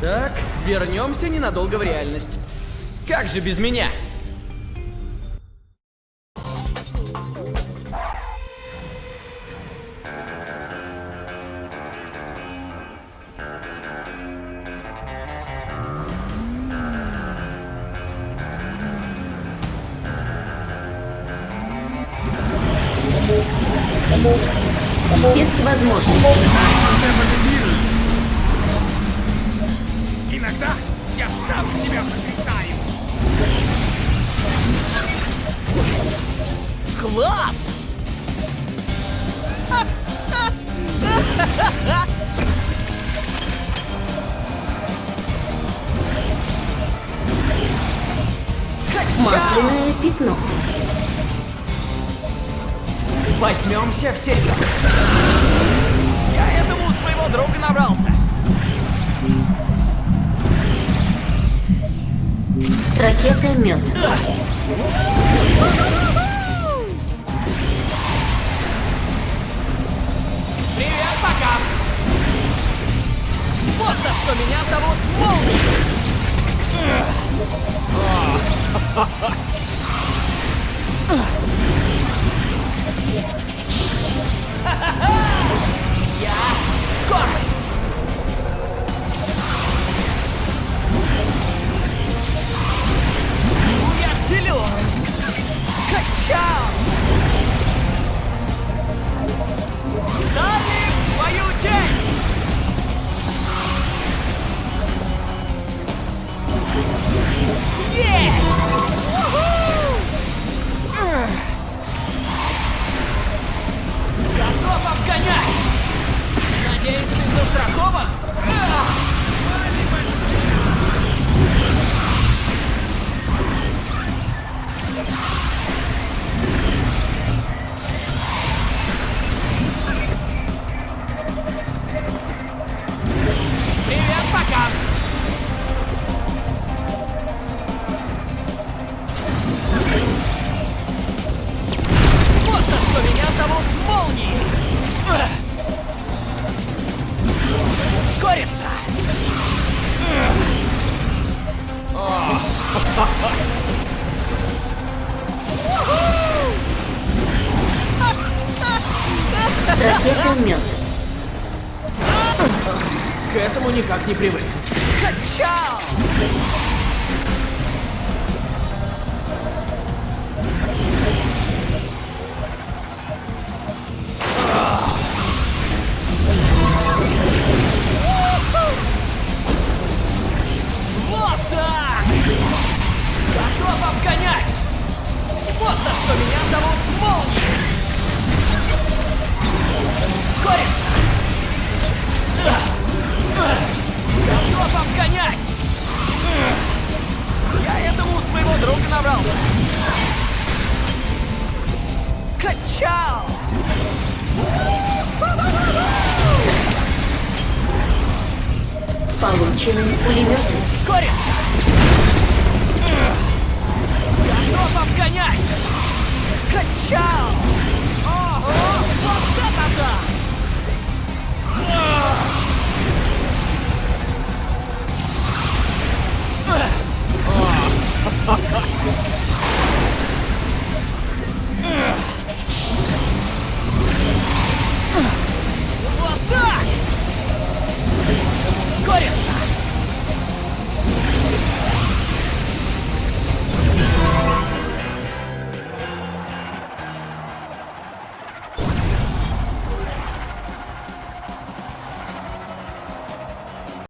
Так, вернемся ненадолго в реальность. Как же без меня? Спецвозможности. Иногда я сам себя потрясаю. Класс! Масляное пятно. Возьмемся всерьез. Я этому у своего друга набрался. Ракета мед. Привет, пока! Вот за что меня зовут Молния! Я скорость! Я силен! Качал! Дали твою честь! Есть! Готов обгонять! Надеюсь, ты застрахован? Привет, пока! Вот за что меня зовут Молнией! Ускориться! Ракета мед. К этому никак не привык. Качал! Вот так! Готов обгонять! Вот за что меня зовут Молния! Ускориться! Готов обгонять! Я этому у своего друга набрался. Качал! Получены пулеметы. Ускориться! Готов обгонять! Качал! Ого! Вот это да!